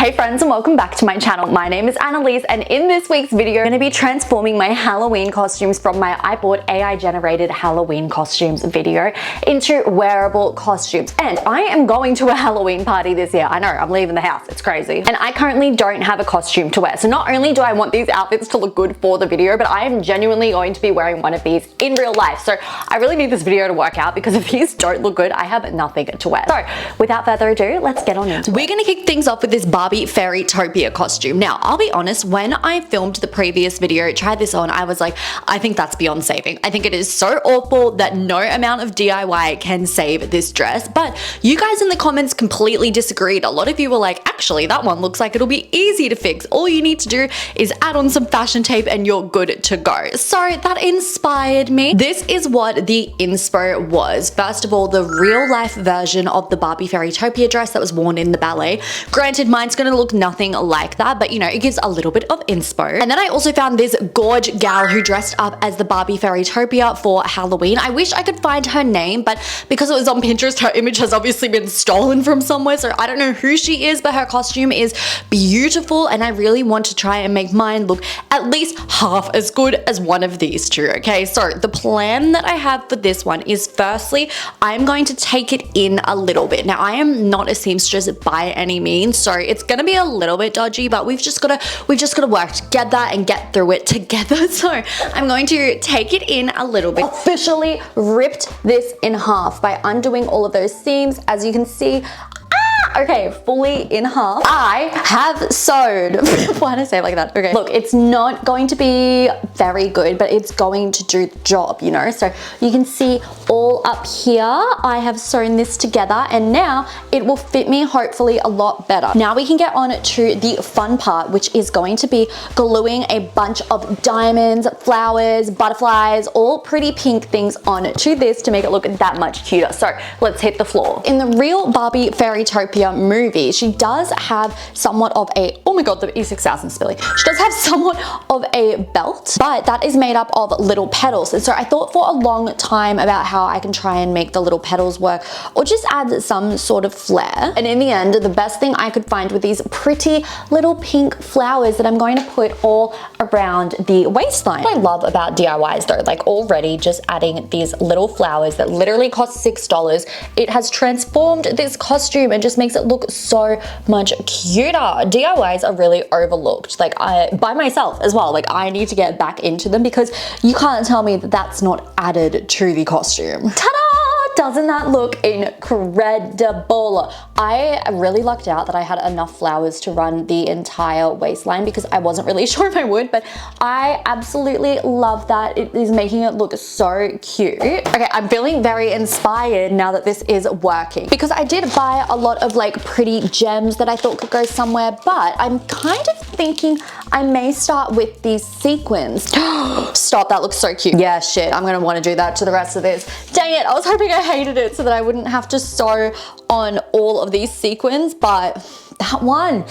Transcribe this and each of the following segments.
Hey friends, and welcome back to my channel. My name is Annalise, and in this week's video, I'm going to be transforming my Halloween costumes from my I bought AI generated Halloween costumes video into wearable costumes. And I am going to a Halloween party this year. I know, I'm leaving the house. It's crazy. And I currently don't have a costume to wear. So not only do I want these outfits to look good for the video, but I am genuinely going to be wearing one of these in real life. So I really need this video to work out, because if these don't look good, I have nothing to wear. So without further ado, let's get on into it. We're going to kick things off with this Barbie Fairytopia costume. Now, I'll be honest, when I filmed the previous video, tried this on, I was like, I think that's beyond saving. I think it is so awful that no amount of DIY can save this dress. But you guys in the comments completely disagreed. A lot of you were like, actually, that one looks like it'll be easy to fix. All you need to do is add on some fashion tape and you're good to go. So that inspired me. This is what the inspo was. First of all, the real life version of the Barbie Fairytopia dress that was worn in the ballet. Granted, mine's gonna look nothing like that, but you know, it gives a little bit of inspo. And then I also found this gorge gal who dressed up as the Barbie Fairytopia for Halloween. I wish I could find her name, but because it was on Pinterest, her image has obviously been stolen from somewhere, so I don't know who she is, but her costume is beautiful, and I really want to try and make mine look at least half as good as one of these two, okay? So the plan that I have for this one is, firstly, I'm going to take it in a little bit. Now, I am not a seamstress by any means, so it's gonna be a little bit dodgy, but we've just gotta work together and get through it together. So I'm going to take it in a little bit. Officially ripped this in half by undoing all of those seams. As you can see, okay, fully in half. I have sewed. Why did I say it like that? Okay, look, it's not going to be very good, but it's going to do the job, you know? So you can see all up here, I have sewn this together, and now it will fit me hopefully a lot better. Now we can get on to the fun part, which is going to be gluing a bunch of diamonds, flowers, butterflies, all pretty pink things on to this to make it look that much cuter. So let's hit the floor. In the real Barbie Fairytopia movie, she does have somewhat of a, oh my god, the E6000 spilling. She does have somewhat of a belt, but that is made up of little petals. And so I thought for a long time about how I can try and make the little petals work, or just add some sort of flair. And in the end, the best thing I could find were these pretty little pink flowers that I'm going to put all around the waistline. What I love about DIYs though, like already just adding these little flowers that literally cost $6, it has transformed this costume and just makes it look so much cuter. DIYs are really overlooked, like by myself as well. Like I need to get back into them, because you can't tell me that that's not added to the costume. Ta-da! Doesn't that look incredible? I really lucked out that I had enough flowers to run the entire waistline, because I wasn't really sure if I would, but I absolutely love that. It is making it look so cute. Okay, I'm feeling very inspired now that this is working, because I did buy a lot of like pretty gems that I thought could go somewhere, but I'm kind of thinking I may start with these sequins. Stop, that looks so cute. Yeah, shit, I'm gonna wanna do that to the rest of this. Dang it, I was hoping I hated it so that I wouldn't have to sew on all of these sequins, but that one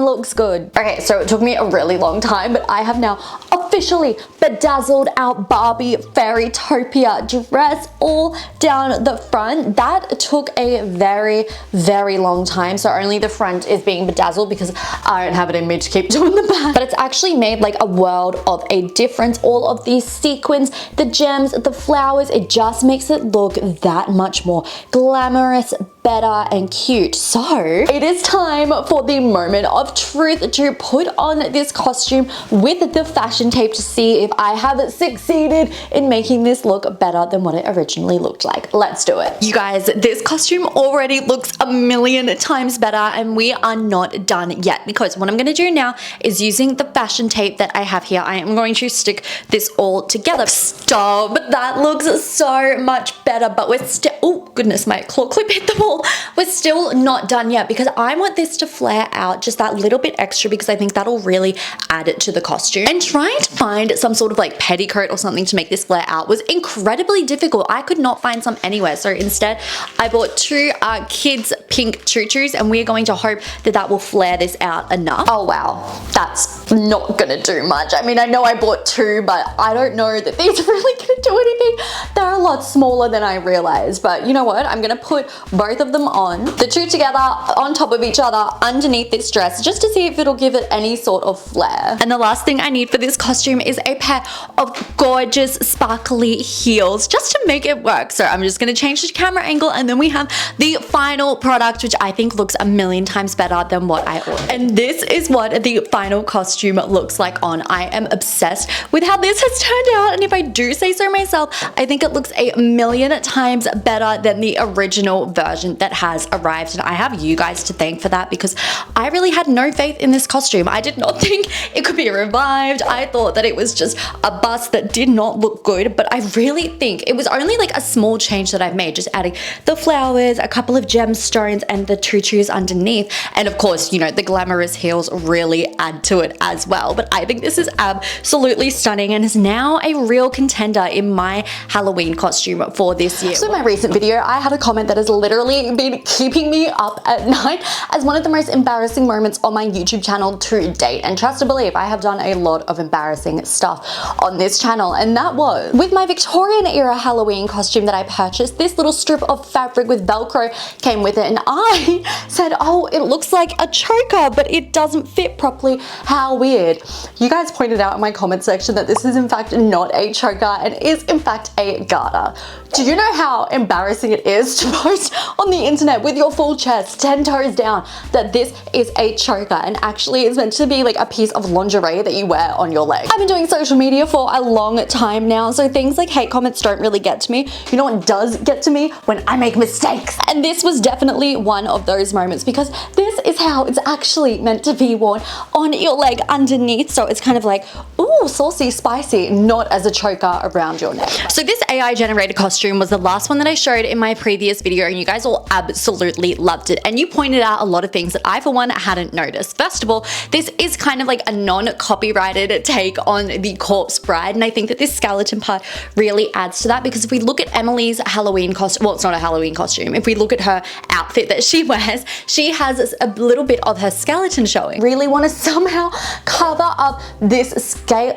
looks good. Okay, so it took me a really long time, but I have now officially bedazzled our Barbie Fairytopia dress all down the front. That took a very, very long time. So only the front is being bedazzled because I don't have it in me to keep doing the back. But it's actually made like a world of a difference. All of these sequins, the gems, the flowers, it just makes it look that much more glamorous, better, and cute. So it is time for the moment of truth to put on this costume with the fashion tape to see if I have succeeded in making this look better than what it originally looked like. Let's do it. You guys, this costume already looks a million times better, and we are not done yet, because what I'm going to do now is, using the fashion tape that I have here, I am going to stick this all together. Stop, that looks so much better, but we're still, oh goodness, my claw clip hit the wall. We're still not done yet, because I want this to flare out just that little bit extra, because I think that'll really add it to the costume. And trying to find some sort of like petticoat or something to make this flare out was incredibly difficult. I could not find some anywhere, so instead I bought two kids pink tutus, and we're going to hope that that will flare this out enough. Oh wow, that's not gonna do much. I mean, I know I bought two, but I don't know that these are really gonna do anything. They're a lot smaller than I realized, but but you know what? I'm gonna put both of them on, the two together on top of each other underneath this dress, just to see if it'll give it any sort of flair. And the last thing I need for this costume is a pair of gorgeous sparkly heels just to make it work. So I'm just gonna change the camera angle, and then we have the final product, which I think looks a million times better than what I ordered. And this is what the final costume looks like on. I am obsessed with how this has turned out, and if I do say so myself, I think it looks a million times better than the original version that has arrived, and I have you guys to thank for that, because I really had no faith in this costume. I did not think it could be revived. I thought that it was just a bust that did not look good, but I really think it was only like a small change that I've made, just adding the flowers, a couple of gemstones, and the tutus underneath, and of course, you know, the glamorous heels really add to it as well. But I think this is absolutely stunning and is now a real contender in my Halloween costume for this year. So in my recent video, I had a comment that has literally been keeping me up at night as one of the most embarrassing moments on my YouTube channel to date. And trust or believe, I have done a lot of embarrassing stuff on this channel, and that was with my Victorian era Halloween costume that I purchased. This little strip of fabric with Velcro came with it, and I said, oh, it looks like a choker, but it doesn't fit properly. How weird. You guys pointed out in my comment section that this is in fact not a choker and is in fact a garter. Do you know how embarrassing it is to post on the internet with your full chest 10 toes down that this is a choker, and actually it's meant to be like a piece of lingerie that you wear on your leg? I've been doing social media for a long time now, so things like hate comments don't really get to me. You know what does get to me? When I make mistakes. And this was definitely one of those moments, because this is how it's actually meant to be worn on your leg underneath. So it's kind of like, ooh, saucy, spicy, not as a choker around your neck. So this AI generated costume was the last one that I showed in my previous video, and you guys all absolutely loved it. And you pointed out a lot of things that I, for one, hadn't noticed. First of all, this is kind of like a non-copyrighted take on the corpse bride, and I think that this skeleton part really adds to that, because if we look at Emily's Halloween costume, well, it's not a Halloween costume, if we look at her outfit that she wears, she has a little bit of her skeleton showing. Really want to somehow cover up this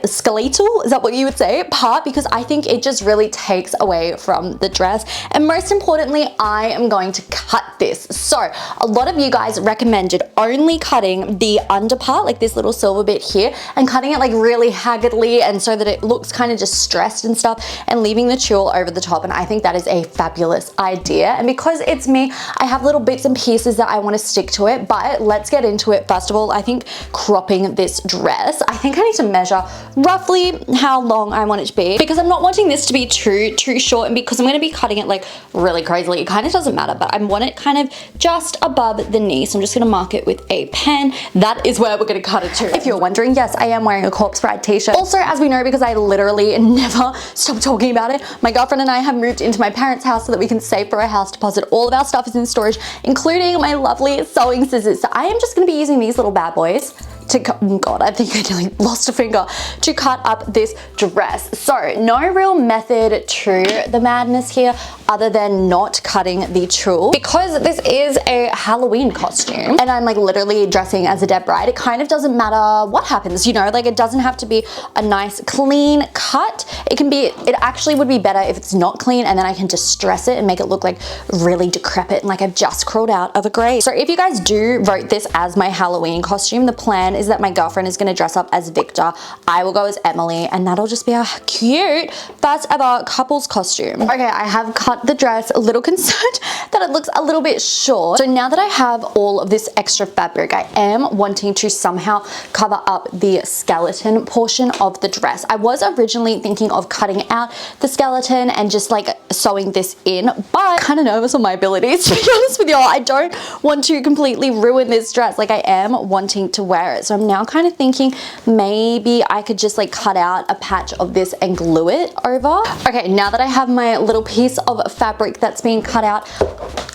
skeletal, is that what you would say, part, because I think it just really takes away from the dress. And most importantly, I am going to cut this. So a lot of you guys recommended only cutting the under part, like this little silver bit here, and cutting it like really haggardly, and so that it looks kind of just stressed and stuff, and leaving the tulle over the top. And I think that is a fabulous idea. And because it's me, I have little bits and pieces that I want to stick to it, but let's get into it. First of all, I think cropping this dress, I think I need to measure roughly how long I want it to be, because I'm not wanting this to be too short, and because I'm going to be cutting it like really crazily, it kind of doesn't matter, but I want it kind of just above the knee. So I'm just going to mark it with a pen. That is where we're going to cut it to. If you're wondering, yes, I am wearing a corpse bride t-shirt. Also, as we know, because I literally never stop talking about it, my girlfriend and I have moved into my parents' house so that we can save for a house deposit. All of our stuff is in storage, including my lovely sewing scissors. So I am just going to be using these little bad boys to cut, oh God, I think I nearly lost a finger, to cut up this dress. So no real method to the madness here other than not cutting the tulle. Because this is a Halloween costume and I'm like literally dressing as a dead bride, it kind of doesn't matter what happens, you know, like it doesn't have to be a nice clean cut. It actually would be better if it's not clean, and then I can distress it and make it look like really decrepit and like I've just crawled out of a grave. So if you guys do vote this as my Halloween costume, the plan is that my girlfriend is going to dress up as Victor, I will go as Emily, and that'll just be a cute first ever couples costume. Okay, I have cut the dress, a little concerned that it looks a little bit short. So now that I have all of this extra fabric, I am wanting to somehow cover up the skeleton portion of the dress. I was originally thinking of cutting out the skeleton and just like sewing this in, but I'm kind of nervous on my abilities, to be honest with y'all. I don't want to completely ruin this dress. Like I am wanting to wear it. So I'm now kind of thinking maybe I could just like cut out a patch of this and glue it over. Okay, now that I have my little piece of fabric that's being cut out,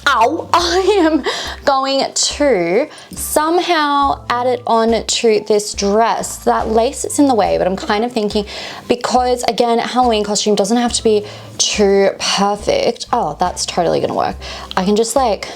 ow, I am going to somehow add it on to this dress. That lace is in the way, but I'm kind of thinking, because again, Halloween costume doesn't have to be too perfect. Oh, that's totally gonna work. I can just like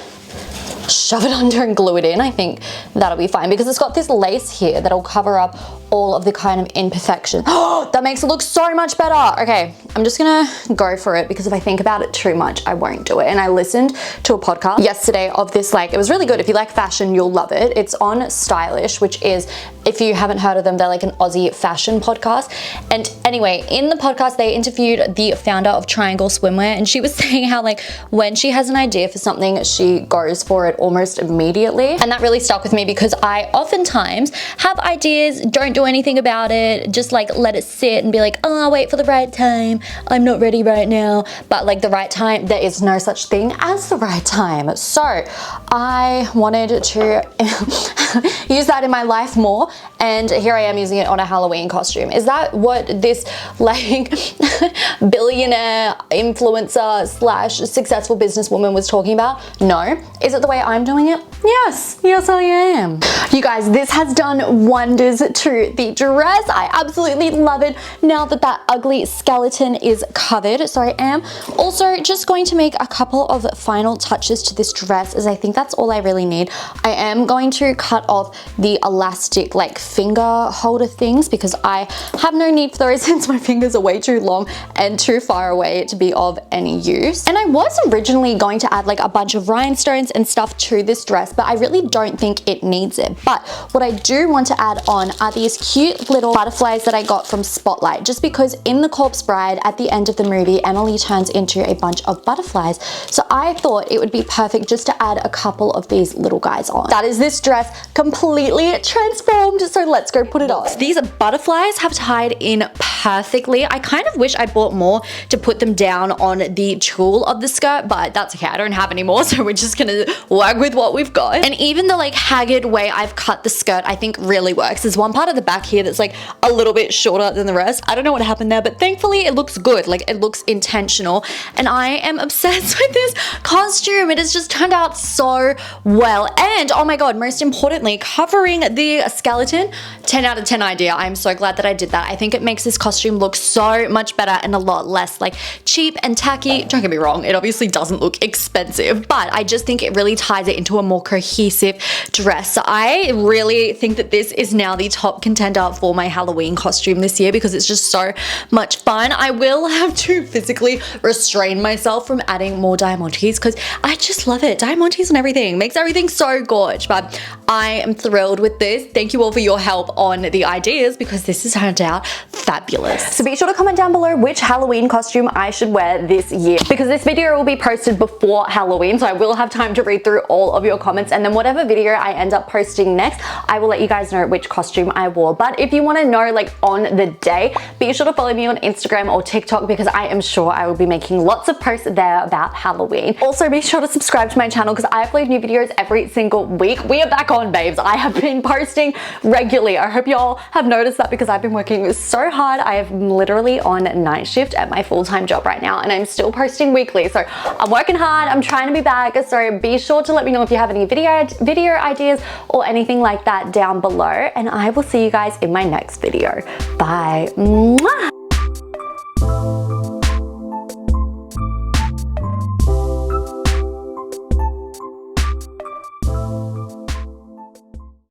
shove it under and glue it in. I think that'll be fine, because it's got this lace here that'll cover up all of the kind of imperfection. Oh, that makes it look so much better. Okay, I'm just gonna go for it because if I think about it too much, I won't do it. And I listened to a podcast yesterday of this, like, it was really good. If you like fashion, you'll love it. It's on Stylish, which is, if you haven't heard of them, they're like an Aussie fashion podcast. And anyway, in the podcast, they interviewed the founder of Triangle Swimwear, and she was saying how, like, when she has an idea for something, she goes for it almost immediately. And that really stuck with me because I oftentimes have ideas, don't do anything about it, just like let it sit and be like, oh, I'll wait for the right time. I'm not ready right now. But like the right time, there is no such thing as the right time. So I wanted to use that in my life more. And here I am using it on a Halloween costume. Is that what this like billionaire influencer slash successful businesswoman was talking about? No. Is it the way I'm doing it? Yes. Yes, I am. You guys, this has done wonders to the dress. I absolutely love it now that that ugly skeleton is covered. So I am also just going to make a couple of final touches to this dress, as I think that's all I really need. I am going to cut off the elastic like finger holder things because I have no need for those since my fingers are way too long and too far away to be of any use. And I was originally going to add like a bunch of rhinestones and stuff to this dress, but I really don't think it needs it. But what I do want to add on are these cute little butterflies that I got from Spotlight, just because in The Corpse Bride at the end of the movie, Emily turns into a bunch of butterflies. So I thought it would be perfect just to add a couple of these little guys on. That is this dress completely transformed. So let's go put it on. These butterflies have tied in perfectly. I kind of wish I bought more to put them down on the tulle of the skirt, but that's okay. I don't have any more, so we're just gonna work with what we've got. And even the like haggard way I've cut the skirt, I think really works. There's one part of the back here that's like a little bit shorter than the rest. I don't know what happened there, but thankfully it looks good. Like it looks intentional. And I am obsessed with this costume. It has just turned out so well. And oh my God, most importantly, covering the skeleton, 10 out of 10 idea. I'm so glad that I did that. I think it makes this costume look so much better and a lot less like cheap and tacky. Don't get me wrong, it obviously doesn't look expensive, but I just think it really ties it into a more cohesive dress. So I really think that this is now the top contender for my Halloween costume this year because it's just so much fun. I will have to physically restrain myself from adding more diamantes because I just love it. Diamantes and everything makes everything so gorge, but I am thrilled with this. Thank you all for your help on the ideas because this has turned out fabulous. So be sure to comment down below which Halloween costume I should wear this year because this video will be posted before Halloween, so I will have time to read through all of your comments, and then whatever video I end up posting next, I will let you guys know which costume I wore. But if you want to know like on the day, be sure to follow me on Instagram or TikTok because I am sure I will be making lots of posts there about Halloween. Also be sure to subscribe to my channel because I upload new videos every single week. We are back on, babes. I have been posting regularly. I hope y'all have noticed that because I've been working so hard. I am literally on night shift at my full-time job right now and I'm still posting weekly. So I'm working hard. I'm trying to be back. So be sure to let me know if you have any video ideas or anything like that down below, and I will see you guys in my next video. Bye. Mwah!